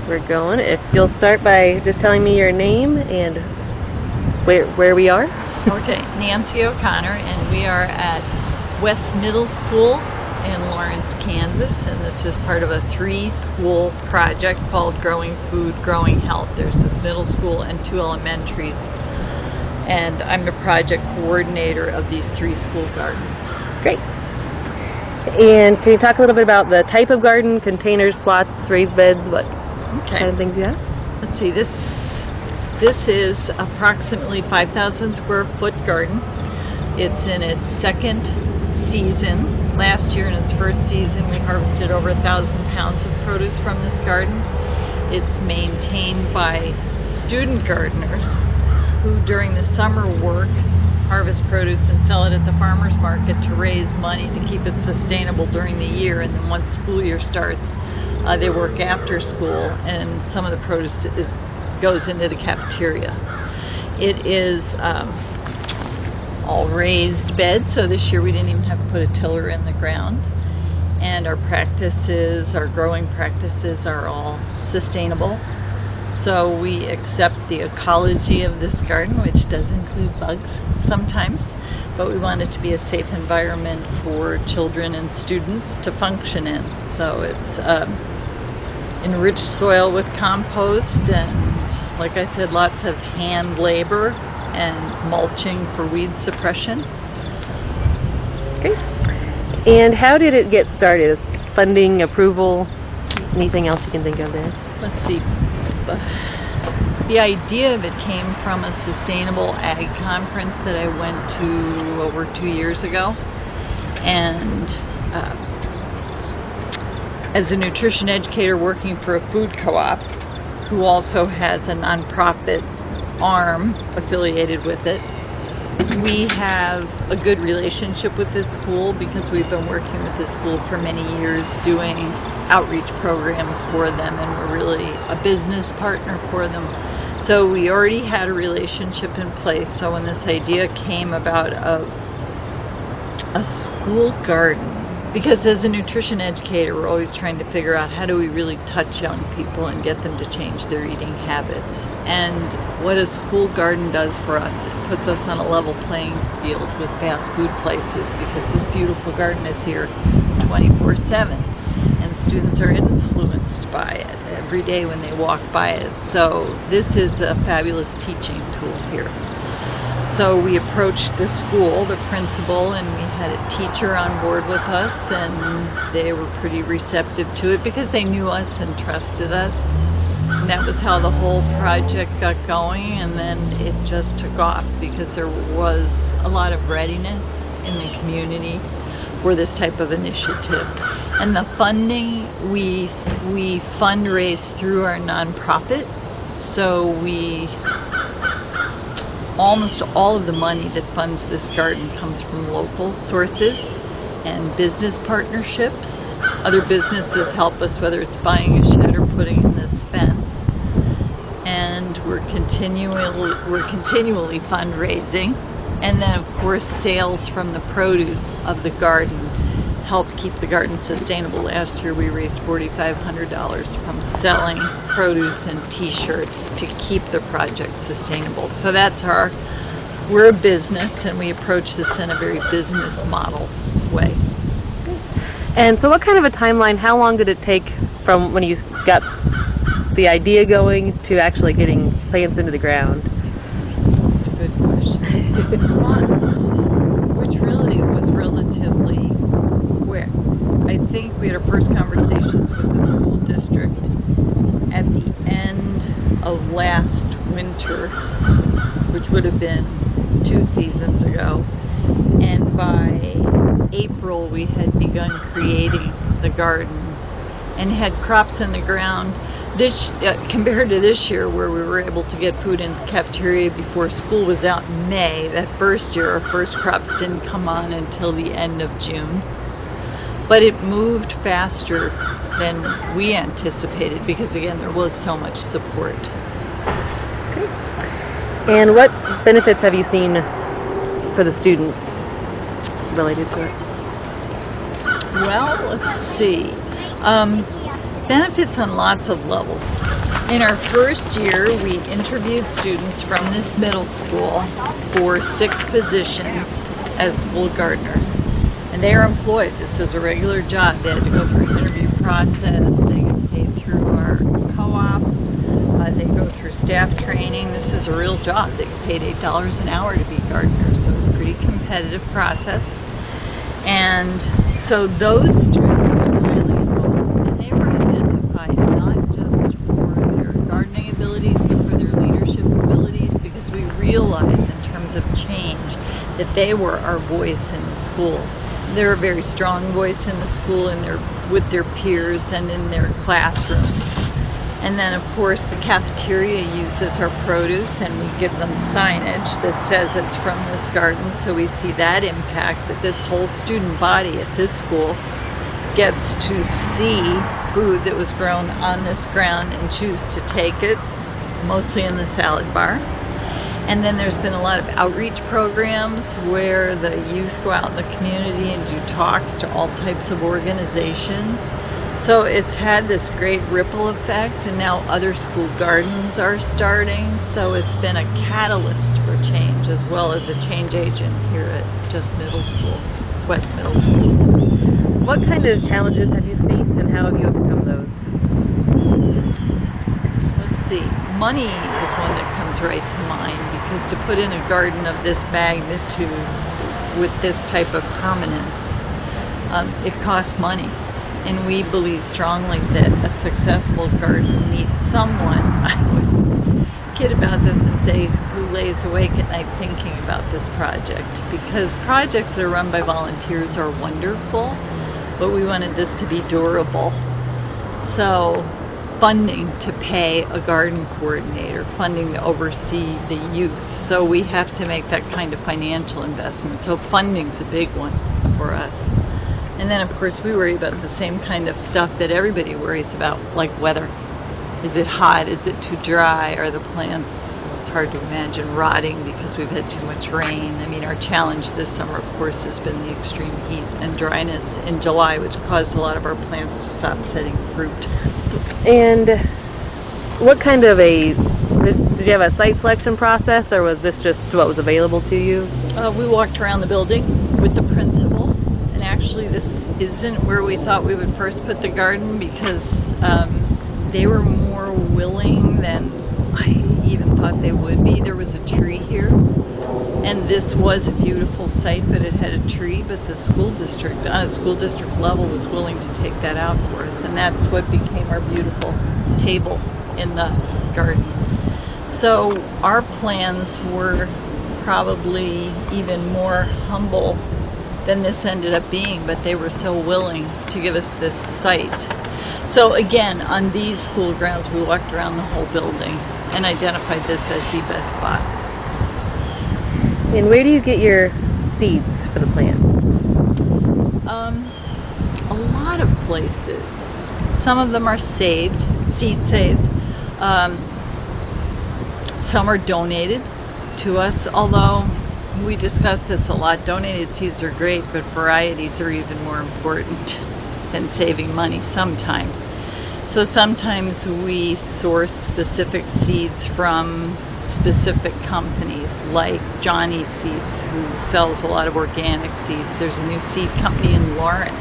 we're going. If you'll start by just telling me your name and where we are. Okay, Nancy O'Connor, and we are at West Middle School in Lawrence, Kansas, and this is part of a 3-school project called Growing Food, Growing Health. There's this middle school and 2 elementaries, and I'm the project coordinator of these 3-school gardens. Great. And can you talk a little bit about the type of garden, containers, plots, raised beds, what kind of things you have? Let's see, this is approximately 5,000 square foot garden. It's in its 2nd season. Last year in its 1st season we harvested over 1,000 pounds of produce from this garden. It's maintained by student gardeners who during the summer work harvest produce and sell it at the farmers market to raise money to keep it sustainable during the year, and then once school year starts they work after school and some of the produce goes into the cafeteria. It is all raised beds, so this year we didn't even have to put a tiller in the ground, and our growing practices are all sustainable. So we accept the ecology of this garden, which does include bugs sometimes, but we want it to be a safe environment for children and students to function in. So it's enriched soil with compost and, like I said, lots of hand labor and mulching for weed suppression. Okay. And how did it get started? Funding, approval, anything else you can think of there? Let's see. The idea of it came from a sustainable ag conference that I went to over 2 years ago. And as a nutrition educator working for a food co-op who also has a nonprofit arm affiliated with it, we have a good relationship with this school because we've been working with this school for many years doing outreach programs for them, and we're really a business partner for them. So we already had a relationship in place. So when this idea came about of a school garden, because as a nutrition educator we're always trying to figure out how do we really touch young people and get them to change their eating habits. And what a school garden does for us, it puts us on a level playing field with fast food places, because this beautiful garden is here 24/7 and students are influenced by it every day when they walk by it. So this is a fabulous teaching tool here. So we approached the school, the principal, and we had a teacher on board with us, and they were pretty receptive to it because they knew us and trusted us. And that was how the whole project got going, and then it just took off because there was a lot of readiness in the community for this type of initiative. And the funding, we fundraise through our nonprofit, so almost all of the money that funds this garden comes from local sources and business partnerships. Other businesses help us, whether it's buying a shed or putting in this fence. And we're continually fundraising. And then, of course, sales from the produce of the garden help keep the garden sustainable. Last year we raised $4,500 from selling produce and t-shirts to keep the project sustainable. So we're a business, and we approach this in a very business model way. And so what kind of a timeline, how long did it take from when you got the idea going to actually getting plants into the ground? That's a good question. Which really was relatively quick. I think we had our first conversations with the school district at the end of last winter, which would have been 2 seasons ago, and by April we had begun creating the garden and had crops in the ground. Compared to this year where we were able to get food in the cafeteria before school was out in May, that first year our first crops didn't come on until the end of June. But it moved faster than we anticipated because, again, there was so much support. Okay. And what benefits have you seen for the students related to it? Well, let's see. benefits on lots of levels. In our first year, we interviewed students from this middle school for 6 positions as school gardeners. And they are employed. This is a regular job. They had to go through an interview process. They get paid through our co-op. They go through staff training. This is a real job. They get paid $8 an hour to be gardeners. So it's a pretty competitive process. And so those students are really involved. And they were identified not just for their gardening abilities, but for their leadership abilities, because we realized in terms of change that they were our voice in the school. They're a very strong voice in the school and with their peers and in their classrooms. And then, of course, the cafeteria uses our produce, and we give them signage that says it's from this garden, so we see that impact, that this whole student body at this school gets to see food that was grown on this ground and choose to take it, mostly in the salad bar. And then there's been a lot of outreach programs where the youth go out in the community and do talks to all types of organizations. So it's had this great ripple effect, and now other school gardens are starting. So it's been a catalyst for change as well as a change agent here at just middle school, West Middle School. What kind of challenges have you faced, and how have you overcome those? Let's see. Money is one that comes right to mind, because to put in a garden of this magnitude with this type of permanence, it costs money. And we believe strongly that a successful garden needs someone, I would kid about this and say, who lays awake at night thinking about this project. Because projects that are run by volunteers are wonderful, but we wanted this to be durable. So funding to pay a garden coordinator, funding to oversee the youth. So we have to make that kind of financial investment. So funding's a big one for us. And then, of course, we worry about the same kind of stuff that everybody worries about, like weather. Is it hot? Is it too dry? Are the plants, it's hard to imagine, rotting because we've had too much rain? I mean, our challenge this summer, of course, has been the extreme heat and dryness in July, which caused a lot of our plants to stop setting fruit. And what kind of did you have a site selection process, or was this just what was available to you? We walked around the building with the principal. And actually, this isn't where we thought we would first put the garden, because they were more willing than I even thought they would be. There was a tree here, and this was a beautiful site, but it had a tree, but the school district, on a school district level, was willing to take that out for us, and that's what became our beautiful table in the garden. So our plans were probably even more humble than this ended up being, but they were so willing to give us this site. So again, on these school grounds, we walked around the whole building and identified this as the best spot. And where do you get your seeds for the plants? A lot of places. Some of them are saved, seed saved. Some are donated to us, although we discussed this a lot. Donated seeds are great, but varieties are even more important than saving money sometimes. So sometimes we source specific seeds from specific companies, like Johnny Seeds, who sells a lot of organic seeds. There's a new seed company in Lawrence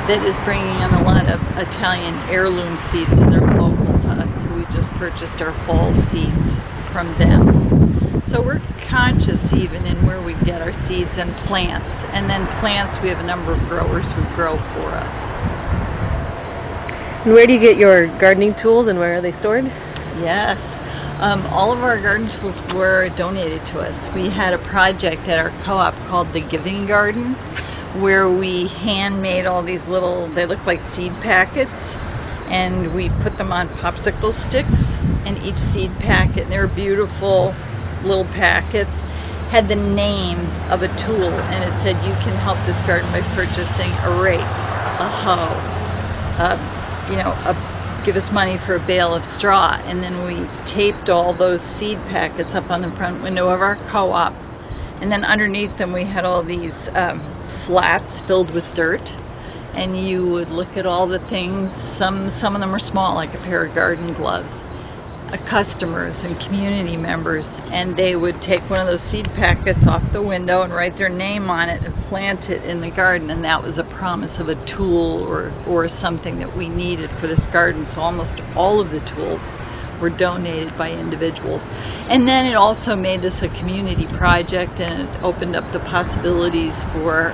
that is bringing in a lot of Italian heirloom seeds, and they're local to us. So we just purchased our fall seeds from them. So we're conscious even in where we get our seeds and plants. And then plants, we have a number of growers who grow for us. And where do you get your gardening tools, and where are they stored? Yes. All of our garden tools were donated to us. We had a project at our co-op called the Giving Garden, where we handmade all these little, they look like seed packets, and we put them on popsicle sticks, and each seed packet, and they're beautiful little packets, had the name of a tool, and it said, you can help this garden by purchasing a rake, a hoe, give us money for a bale of straw. And then we taped all those seed packets up on the front window of our co-op, and then underneath them we had all these flats filled with dirt, and you would look at all the things. Some of them are small, like a pair of garden gloves, customers and community members, and they would take one of those seed packets off the window and write their name on it and plant it in the garden, and that was a promise of a tool or something that we needed for this garden. So almost all of the tools were donated by individuals. And then it also made this a community project, and it opened up the possibilities for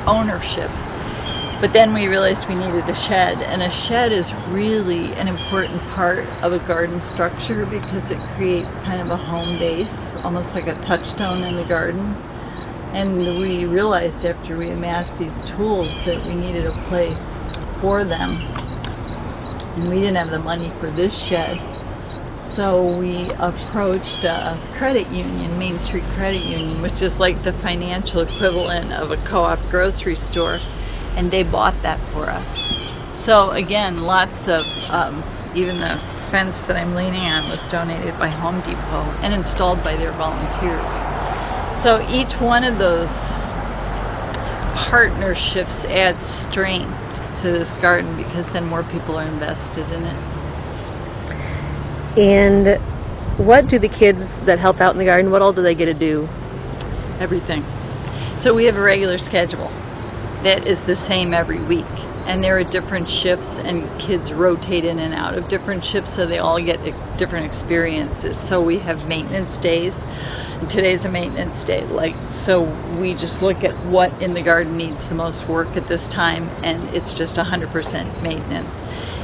ownership. But then we realized we needed a shed, and a shed is really an important part of a garden structure because it creates kind of a home base, almost like a touchstone in the garden. And we realized after we amassed these tools that we needed a place for them. And we didn't have the money for this shed. So we approached a credit union, Main Street Credit Union, which is like the financial equivalent of a co-op grocery store, and they bought that for us. So again, lots of, even the fence that I'm leaning on was donated by Home Depot and installed by their volunteers. So each one of those partnerships adds strength to this garden because then more people are invested in it. And what do the kids that help out in the garden, what all do they get to do? Everything. So we have a regular schedule that is the same every week, and there are different shifts, and kids rotate in and out of different shifts, so they all get different experiences. So we have maintenance days, and today's a maintenance day. So we just look at what in the garden needs the most work at this time, and it's just 100% maintenance.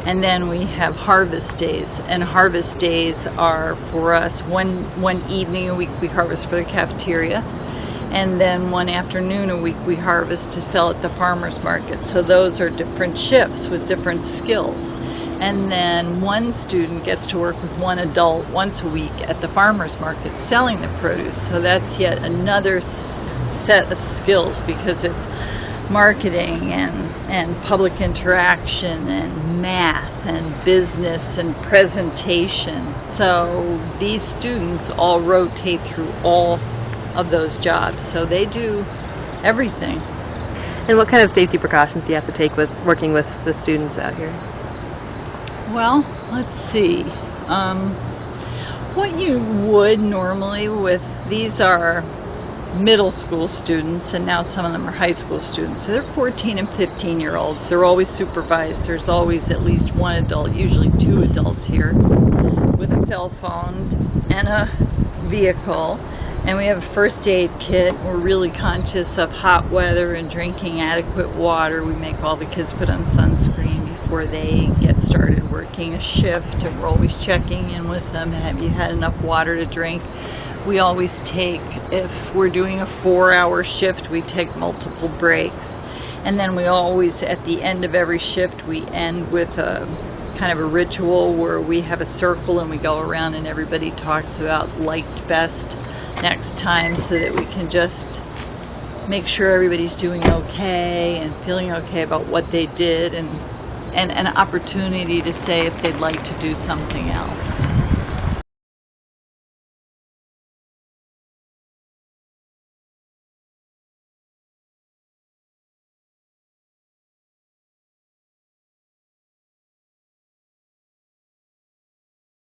And then we have harvest days, and harvest days are for us one evening a week we harvest for the cafeteria, and then one afternoon a week we harvest to sell at the farmers market. So those are different shifts with different skills. And then one student gets to work with one adult once a week at the farmers market selling the produce. So that's yet another set of skills because it's marketing and public interaction and math and business and presentation. So these students all rotate through all of those jobs, so they do everything. And what kind of safety precautions do you have to take with working with the students out here? Well, let's see. What you would normally with, these are middle school students, and now some of them are high school students. So they're 14 and 15-year-olds. They're always supervised. There's always at least one adult, usually two adults here, with a cell phone and a vehicle. And we have a first aid kit. We're really conscious of hot weather and drinking adequate water. We make all the kids put on sunscreen before they get started working a shift, and we're always checking in with them. Have you had enough water to drink? We always take, if we're doing a 4-hour shift, we take multiple breaks. And then we always, at the end of every shift, we end with a kind of a ritual where we have a circle and we go around and everybody talks about liked best next time, so that we can just make sure everybody's doing okay and feeling okay about what they did, and an opportunity to say if they'd like to do something else.